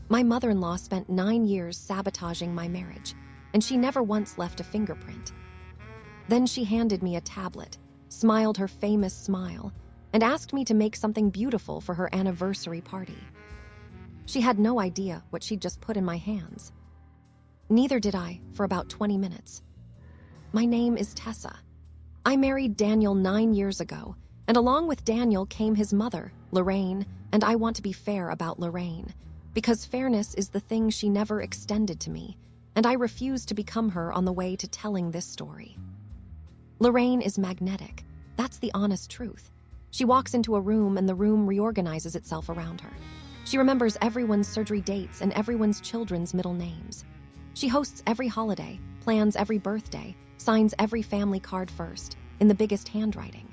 My mother-in-law spent 9 years sabotaging my marriage, and she never once left a fingerprint. Then she handed me a tablet, smiled her famous smile, and asked me to make something beautiful for her anniversary party. She had no idea what she'd just put in my hands. Neither did I for about 20 minutes. My name is Tessa. I married Daniel 9 years ago, and along with Daniel came his mother, Lorraine, and I want to be fair about Lorraine, because fairness is the thing she never extended to me, and I refuse to become her on the way to telling this story. Lorraine is magnetic. That's the honest truth. She walks into a room and the room reorganizes itself around her. She remembers everyone's surgery dates and everyone's children's middle names. She hosts every holiday, plans every birthday, signs every family card first, in the biggest handwriting.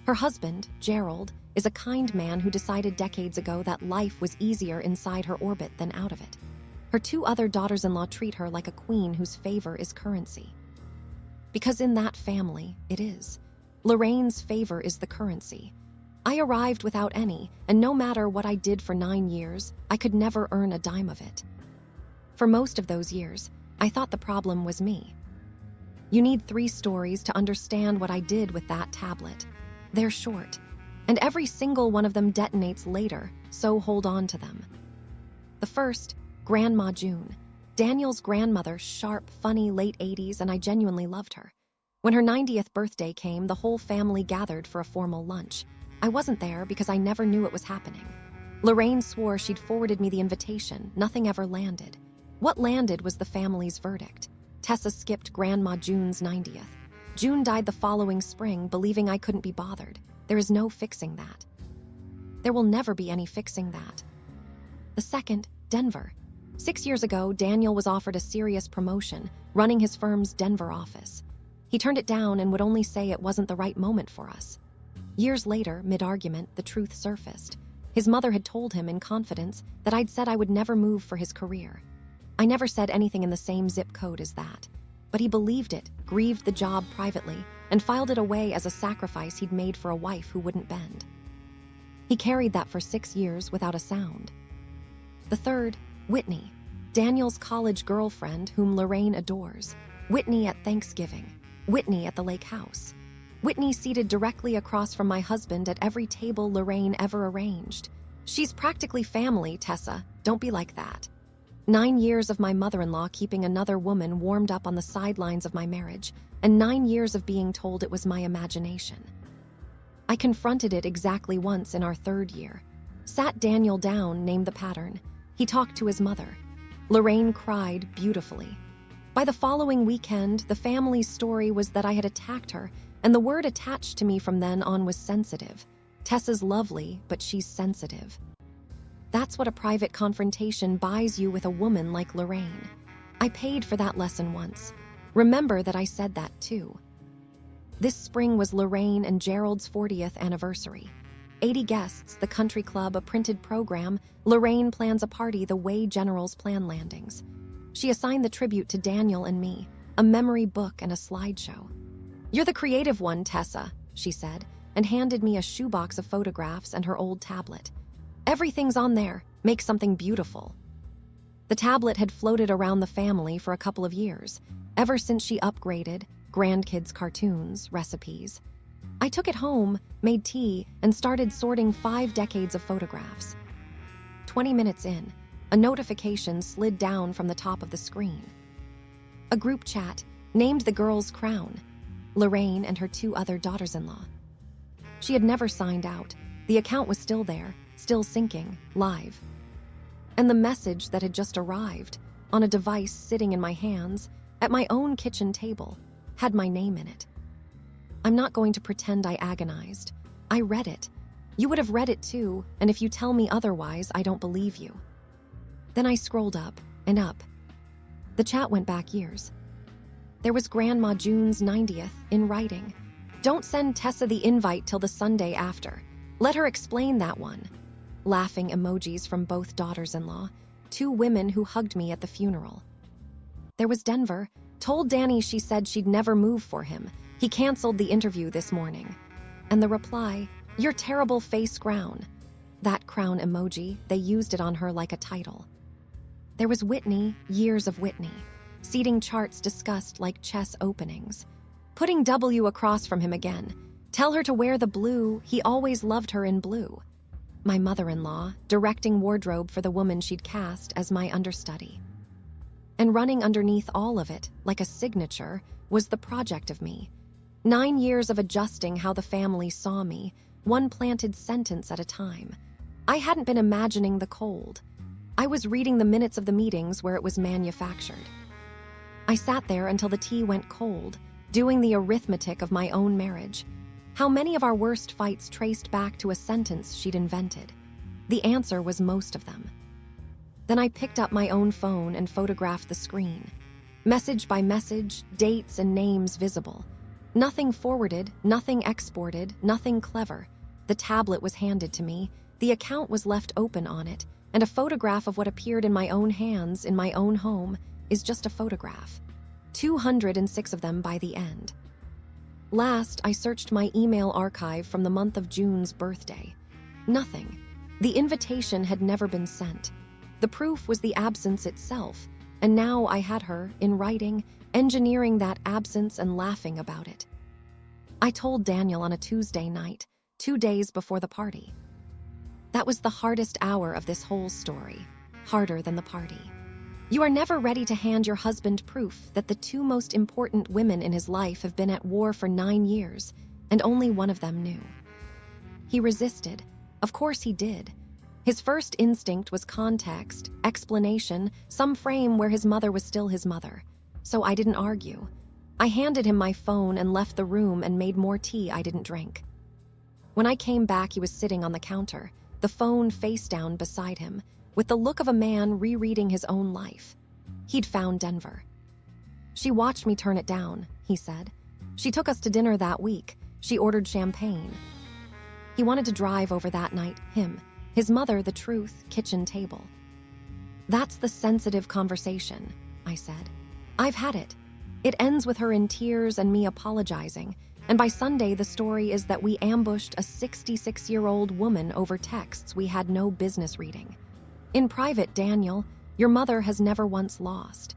Her husband, Gerald, is a kind man who decided decades ago that life was easier inside her orbit than out of it. Her 2 other daughters-in-law treat her like a queen whose favor is currency. Because in that family, it is. Lorraine's favor is the currency. I arrived without any, and no matter what I did for 9 years, I could never earn a dime of it. For most of those years, I thought the problem was me. You need 3 stories to understand what I did with that tablet. They're short, and every single one of them detonates later, so hold on to them. The first, Grandma June. Daniel's grandmother, sharp, funny, late 80s, and I genuinely loved her. When her 90th birthday came, the whole family gathered for a formal lunch. I wasn't there because I never knew it was happening. Lorraine swore she'd forwarded me the invitation. Nothing ever landed. What landed was the family's verdict. Tessa skipped Grandma June's 90th. June died the following spring, believing I couldn't be bothered. There is no fixing that. There will never be any fixing that. The second, Denver. 6 years ago, Daniel was offered a serious promotion, running his firm's Denver office. He turned it down and would only say it wasn't the right moment for us. Years later, mid-argument, the truth surfaced. His mother had told him in confidence that I'd said I would never move for his career. I never said anything in the same zip code as that. But he believed it, grieved the job privately, and filed it away as a sacrifice he'd made for a wife who wouldn't bend. He carried that for 6 years without a sound. The third, Whitney. Daniel's college girlfriend whom Lorraine adores. Whitney at Thanksgiving. Whitney at the lake house. Whitney seated directly across from my husband at every table Lorraine ever arranged. She's practically family, Tessa. Don't be like that. 9 years of my mother-in-law keeping another woman warmed up on the sidelines of my marriage, and 9 years of being told it was my imagination. I confronted it exactly once in our 3rd year. Sat Daniel down, named the pattern. He talked to his mother. Lorraine cried beautifully. By the following weekend, the family's story was that I had attacked her, and the word attached to me from then on was sensitive. Tessa's lovely, but she's sensitive. That's what a private confrontation buys you with a woman like Lorraine. I paid for that lesson once. Remember that I said that too. This spring was Lorraine and Gerald's 40th anniversary. 80 guests, the country club, a printed program. Lorraine plans a party the way generals plan landings. She assigned the tribute to Daniel and me, a memory book and a slideshow. "You're the creative one, Tessa," she said, and handed me a shoebox of photographs and her old tablet. "Everything's on there. Make something beautiful." The tablet had floated around the family for a couple of years, ever since she upgraded, grandkids' cartoons, recipes. I took it home, made tea, and started sorting 5 decades of photographs. 20 minutes in, a notification slid down from the top of the screen. A group chat named the girl's crown, Lorraine and her 2 other daughters-in-law. She had never signed out. The account was still there, still syncing, live. And the message that had just arrived, on a device sitting in my hands, at my own kitchen table, had my name in it. I'm not going to pretend I agonized. I read it. You would have read it too, and if you tell me otherwise, I don't believe you. Then I scrolled up and up. The chat went back years. There was Grandma June's 90th in writing. "Don't send Tessa the invite till the Sunday after. Let her explain that one." Laughing emojis from both daughters-in-law, 2 women who hugged me at the funeral. There was Denver. "Told Danny she said she'd never move for him. He canceled the interview this morning." And the reply, "Your terrible face crown." That crown emoji, they used it on her like a title. There was Whitney, years of Whitney, seating charts discussed like chess openings. Putting W across from him again. Tell her to wear the blue, he always loved her in blue. My mother-in-law, directing wardrobe for the woman she'd cast as my understudy. And running underneath all of it, like a signature, was the project of me. 9 years of adjusting how the family saw me, one planted sentence at a time. I hadn't been imagining the cold. I was reading the minutes of the meetings where it was manufactured. I sat there until the tea went cold, doing the arithmetic of my own marriage. How many of our worst fights traced back to a sentence she'd invented? The answer was most of them. Then I picked up my own phone and photographed the screen. Message by message, dates and names visible. Nothing forwarded, nothing exported, nothing clever. The tablet was handed to me, the account was left open on it, and a photograph of what appeared in my own hands in my own home is just a photograph. 206 of them by the end. Last, I searched my email archive from the month of June's birthday. Nothing. The invitation had never been sent. The proof was the absence itself, and now I had her, in writing, engineering that absence and laughing about it. I told Daniel on a Tuesday night, 2 days before the party. That was the hardest hour of this whole story, harder than the party. You are never ready to hand your husband proof that the 2 most important women in his life have been at war for 9 years, and only one of them knew. He resisted. Of course he did. His first instinct was context, explanation, some frame where his mother was still his mother. So I didn't argue. I handed him my phone and left the room and made more tea I didn't drink. When I came back, he was sitting on the counter, the phone face down beside him, with the look of a man rereading his own life. He'd found Denver. She watched me turn it down, he said. She took us to dinner that week. She ordered champagne. He wanted to drive over that night, him, his mother, the truth, kitchen table. That's the sensitive conversation, I said. I've had it. It ends with her in tears and me apologizing, and by Sunday the story is that we ambushed a 66-year-old woman over texts we had no business reading. In private, Daniel, your mother has never once lost.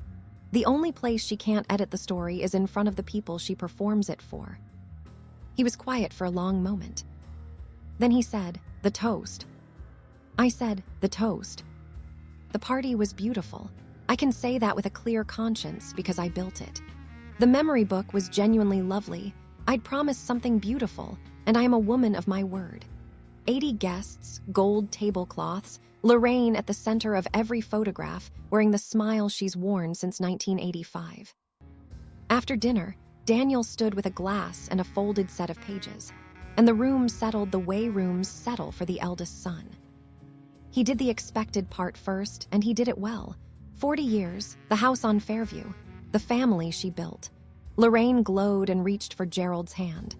The only place she can't edit the story is in front of the people she performs it for. He was quiet for a long moment. Then he said, the toast. I said, the toast. The party was beautiful. I can say that with a clear conscience because I built it. The memory book was genuinely lovely. I'd promised something beautiful, and I am a woman of my word. 80 guests, gold tablecloths, Lorraine at the center of every photograph, wearing the smile she's worn since 1985. After dinner, Daniel stood with a glass and a folded set of pages, and the room settled the way rooms settle for the eldest son. He did the expected part first, and he did it well. 40 years, the house on Fairview, the family she built. Lorraine glowed and reached for Gerald's hand.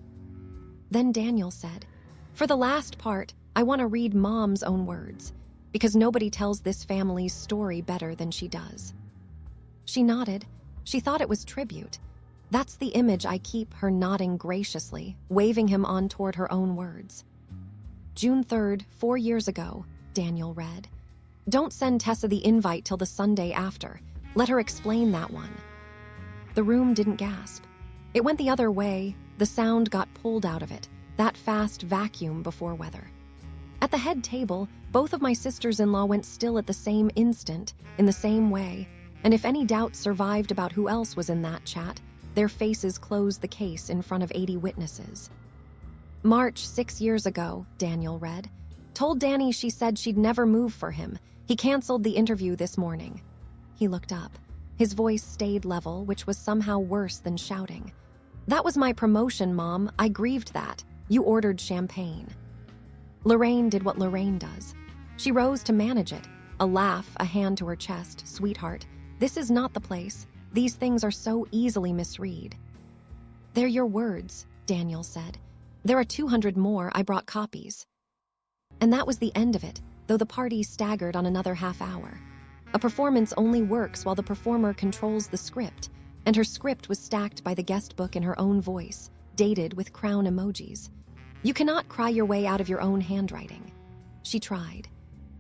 Then Daniel said, for the last part, I want to read Mom's own words, because nobody tells this family's story better than she does. She nodded. She thought it was tribute. That's the image I keep, her nodding graciously, waving him on toward her own words. June 3rd, 4 years ago, Daniel read. Don't send Tessa the invite till the Sunday after. Let her explain that one. The room didn't gasp. It went the other way. The sound got pulled out of it, that fast vacuum before weather. At the head table, both of my sisters-in-law went still at the same instant, in the same way, and if any doubt survived about who else was in that chat, their faces closed the case in front of 80 witnesses. March 6 years ago, Daniel read. Told Danny she said she'd never move for him. He canceled the interview this morning. He looked up. His voice stayed level, which was somehow worse than shouting. That was my promotion, Mom. I grieved that. You ordered champagne. Lorraine did what Lorraine does. She rose to manage it. A laugh, a hand to her chest. Sweetheart, this is not the place. These things are so easily misread. They're your words, Daniel said. There are 200 more. I brought copies. And that was the end of it, though the party staggered on another half hour. A performance only works while the performer controls the script, and her script was stacked by the guest book in her own voice, dated with crown emojis. You cannot cry your way out of your own handwriting. She tried.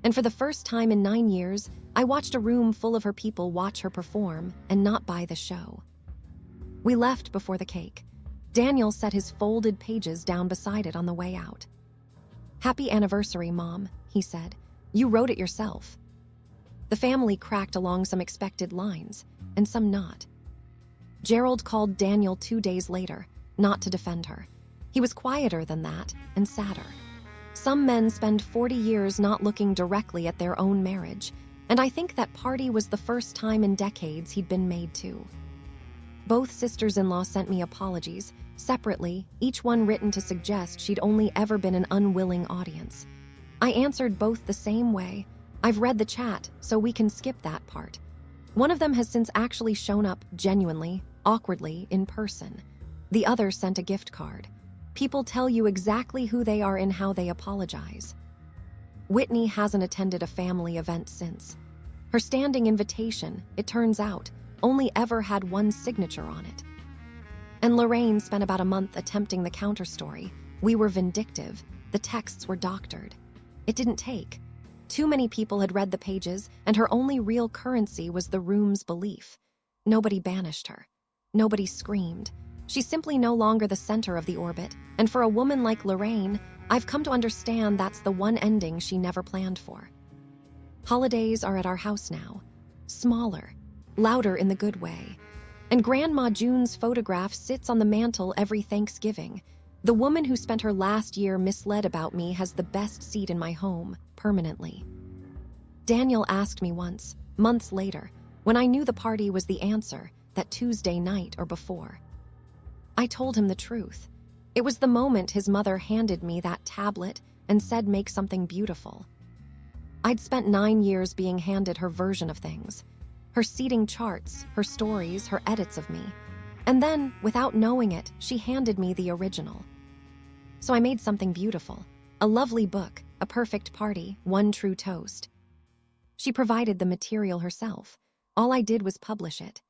And for the first time in 9 years, I watched a room full of her people watch her perform and not buy the show. We left before the cake. Daniel set his folded pages down beside it on the way out. "Happy anniversary, Mom," he said. "You wrote it yourself." The family cracked along some expected lines, and some not. Gerald called Daniel 2 days later, not to defend her. He was quieter than that, and sadder. Some men spend 40 years not looking directly at their own marriage, and I think that party was the first time in decades he'd been made to. Both sisters-in-law sent me apologies, separately, each one written to suggest she'd only ever been an unwilling audience. I answered both the same way. "I've read the chat, so we can skip that part." One of them has since actually shown up genuinely, awkwardly, in person. The other sent a gift card. People tell you exactly who they are and how they apologize. Whitney hasn't attended a family event since. Her standing invitation, it turns out, only ever had one signature on it. And Lorraine spent about a month attempting the counterstory. We were vindictive. The texts were doctored. It didn't take. Too many people had read the pages, and her only real currency was the room's belief. Nobody banished her. Nobody screamed. She's simply no longer the center of the orbit, and for a woman like Lorraine, I've come to understand that's the one ending she never planned for. Holidays are at our house now. Smaller, louder in the good way. And Grandma June's photograph sits on the mantle every Thanksgiving. The woman who spent her last year misled about me has the best seat in my home, permanently. Daniel asked me once, months later, when I knew the party was the answer, that Tuesday night or before. I told him the truth. It was the moment his mother handed me that tablet and said make something beautiful. I'd spent 9 years being handed her version of things. Her seating charts, her stories, her edits of me. And then, without knowing it, she handed me the original. So I made something beautiful. A lovely book, a perfect party, one true toast. She provided the material herself. All I did was publish it.